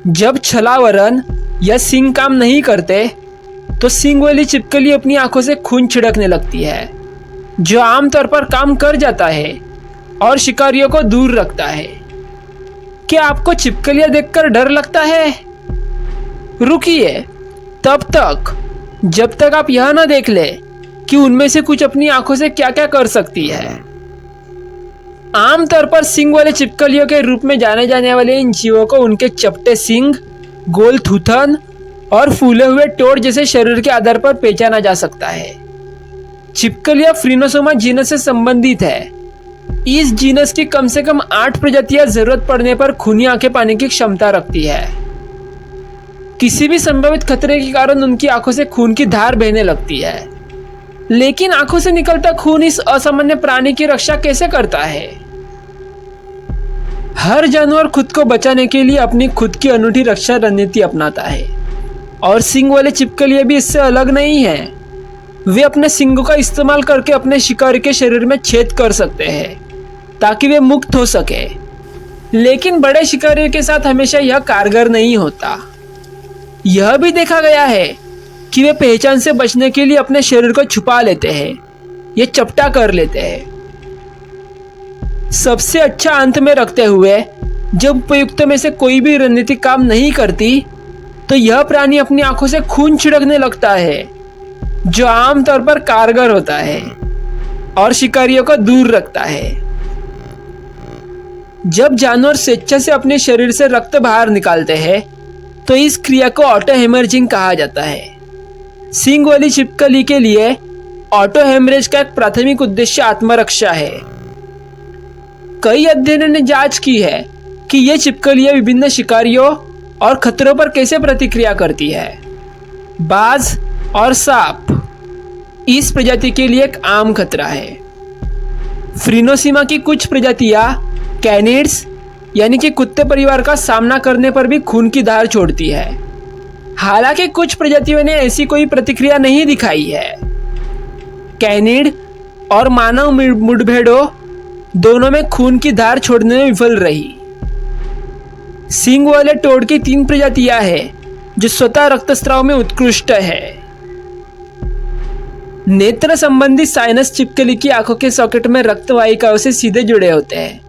जब छलावरण या सींग काम नहीं करते तो सींग वाली छिपकली अपनी आंखों से खून छिड़कने लगती है, जो आमतौर पर काम कर जाता है और शिकारियों को दूर रखता है। क्या आपको छिपकलियां देखकर डर लगता है? रुकिए तब तक जब तक आप यह ना देख ले कि उनमें से कुछ अपनी आंखों से क्या क्या कर सकती है। आमतौर पर सींग वाले छिपकलियों के रूप में जाने जाने वाले इन जीवों को उनके चपटे सींग, गोल थूथन और फूले हुए टोड़ जैसे शरीर के आधार पर पहचाना जा सकता है। छिपकलियां फ्रीनोसोमा जीनस से संबंधित है। इस जीनस की कम से कम 8 प्रजातियां जरूरत पड़ने पर खूनी आंखें पाने की क्षमता रखती है। किसी भी संभावित खतरे के कारण उनकी आंखों से खून की धार बहने लगती है। लेकिन आंखों से निकलता खून इस असामान्य प्राणी की रक्षा कैसे करता है? हर जानवर खुद को बचाने के लिए अपनी खुद की अनूठी रक्षा रणनीति अपनाता है और सींग वाले छिपकलियां भी इससे अलग नहीं है। वे अपने सींगों का इस्तेमाल करके अपने शिकारी के शरीर में छेद कर सकते हैं ताकि वे मुक्त हो सके। लेकिन बड़े शिकारियों के साथ हमेशा यह कारगर नहीं होता। यह भी देखा गया है कि वे पहचान से बचने के लिए अपने शरीर को छुपा लेते हैं या चपटा कर लेते हैं। सबसे अच्छा अंत में रखते हुए जब उपयुक्त में से कोई भी रणनीति काम नहीं करती तो यह प्राणी अपनी आंखों से खून छिड़कने लगता है, जो आमतौर पर कारगर होता है और शिकारियों को दूर रखता है। जब जानवर स्वेच्छा से अपने शरीर से रक्त बाहर निकालते हैं तो इस क्रिया को ऑटो हेमरेजिंग कहा जाता है। सींग वाली छिपकली के लिए ऑटो हेमरेज का एक प्राथमिक उद्देश्य आत्मरक्षा है। कई अध्ययनों ने जांच की है कि ये छिपकलियां विभिन्न शिकारियों और खतरों पर कैसे प्रतिक्रिया करती है। बाज और सांप इस प्रजाति के लिए एक आम खतरा है। फ्रीनोसीमा की कुछ प्रजातियां कैनिड्स यानी कि कुत्ते परिवार का सामना करने पर भी खून की धार छोड़ती है। हालांकि कुछ प्रजातियों ने ऐसी कोई प्रतिक्रिया नहीं दिखाई है। कैनिड और मानव मुठभेड़ों दोनों में खून की धार छोड़ने में विफल रही। सींग वाले टोड़ की 3 प्रजातियां हैं जो स्वतः रक्तस्राव में उत्कृष्ट है। नेत्र संबंधी साइनस छिपकली की आंखों के सॉकेट में रक्त वाहिकाओं से सीधे जुड़े होते हैं।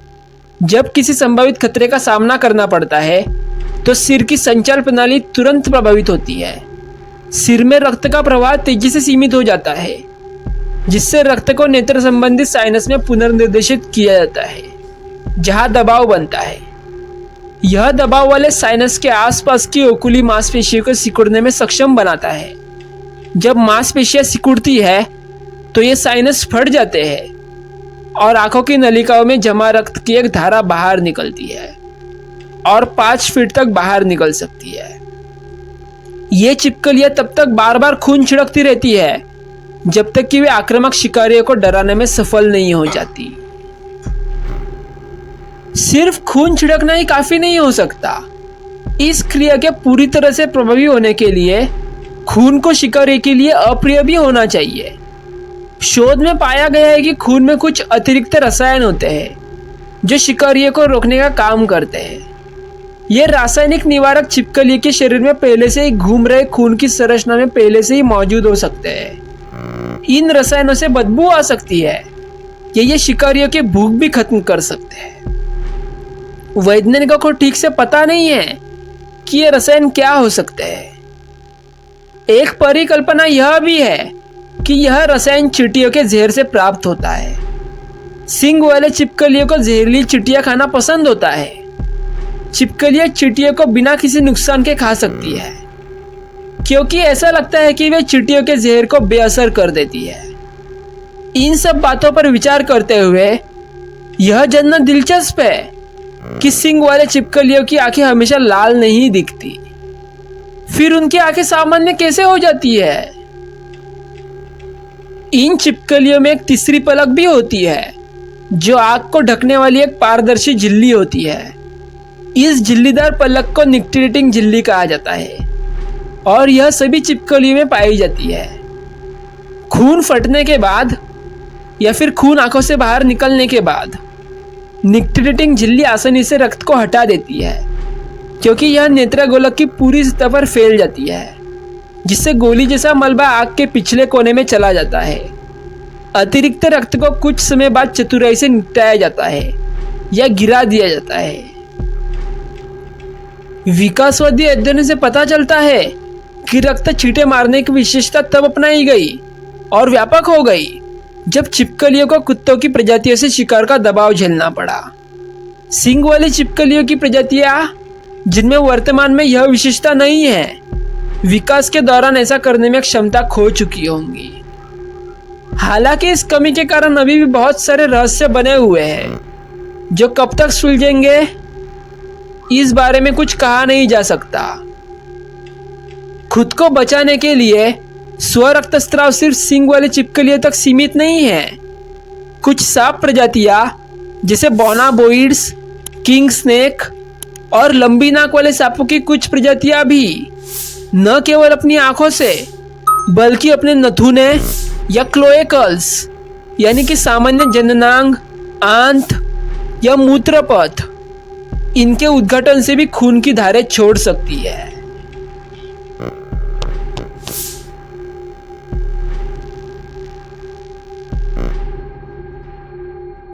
जब किसी संभावित खतरे का सामना करना पड़ता है तो सिर की संचार प्रणाली तुरंत प्रभावित होती है। सिर में रक्त का प्रवाह तेजी से सीमित हो जाता है, जिससे रक्त को नेत्र संबंधित साइनस में पुनर्निर्देशित किया जाता है, जहां दबाव बनता है। यह दबाव वाले साइनस के आसपास की ओकुली मांसपेशियों को सिकुड़ने में सक्षम बनाता है। जब मांसपेशियां सिकुड़ती है तो ये साइनस फट जाते हैं और आंखों की नलिकाओं में जमा रक्त की एक धारा बाहर निकलती है और 5 फीट तक बाहर निकल सकती है। ये छिपकलियां तब तक बार बार खून छिड़कती रहती है जब तक कि वे आक्रामक शिकारियों को डराने में सफल नहीं हो जाती। सिर्फ खून छिड़कना ही काफी नहीं हो सकता। इस क्रिया के पूरी तरह से प्रभावी होने के लिए खून को शिकारी के लिए अप्रिय भी होना चाहिए। शोध में पाया गया है कि खून में कुछ अतिरिक्त रसायन होते हैं जो शिकारियों को रोकने का काम करते हैं। ये रासायनिक निवारक छिपकली के शरीर में पहले से ही घूम रहे खून की संरचना में पहले से ही मौजूद हो सकते हैं। इन रसायनों से बदबू आ सकती है या ये शिकारियों की भूख भी खत्म कर सकते हैं। वैज्ञानिकों को ठीक से पता नहीं है कि ये रसायन क्या हो सकते हैं। एक परिकल्पना यह भी है कि यह रसायन चींटियों के जहर से प्राप्त होता है। सींग वाले छिपकलियों को जहरीली चींटियां खाना पसंद होता है। छिपकलियां चींटियों को बिना किसी नुकसान के खा सकती है, क्योंकि ऐसा लगता है कि वे चींटियों के जहर को बेअसर कर देती है। इन सब बातों पर विचार करते हुए यह जानना दिलचस्प है कि सींग वाले छिपकलियों की आंखें हमेशा लाल नहीं दिखती। फिर उनकी आंखें सामान्य कैसे हो जाती है? इन छिपकलियों में एक तीसरी पलक भी होती है जो आंख को ढकने वाली एक पारदर्शी झिल्ली होती है। इस झिल्लीदार पलक को निक्टिलेटिंग झिल्ली कहा जाता है और यह सभी छिपकलियों में पाई जाती है। खून फटने के बाद या फिर खून आंखों से बाहर निकलने के बाद निक्टिलेटिंग झिल्ली आसानी से रक्त को हटा देती है क्योंकि यह नेत्रगोलक की पूरी सतह पर फैल जाती है, जिससे गोली जैसा मलबा आग के पिछले कोने में चला जाता है। अतिरिक्त रक्त को कुछ समय बाद चतुराई से निपटाया जाता है या गिरा दिया जाता है। विकासवादी अध्ययन से पता चलता है कि रक्त छींटे मारने की विशेषता तब अपनाई गई और व्यापक हो गई जब छिपकलियों को कुत्तों की प्रजातियों से शिकार का दबाव झेलना पड़ा। सींग वाली छिपकलियों की प्रजातियां जिनमें वर्तमान में यह विशेषता नहीं है, विकास के दौरान ऐसा करने में क्षमता खो चुकी होंगी। हालांकि इस कमी के कारण अभी भी बहुत सारे रहस्य बने हुए हैं जो कब तक सुलझेंगे इस बारे में कुछ कहा नहीं जा सकता। खुद को बचाने के लिए स्व रक्तस्राव सिर्फ सींग वाली छिपकलियों तक सीमित नहीं है। कुछ सांप प्रजातियां जैसे बोनाबोइड्स, किंग स्नेक और लंबी नाक वाले सांपों की कुछ प्रजातियां भी न केवल अपनी आंखों से बल्कि अपने नथुने या क्लोएकल्स यानी कि सामान्य जननांग, आंत या मूत्रपथ, इनके उद्घाटन से भी खून की धारें छोड़ सकती है।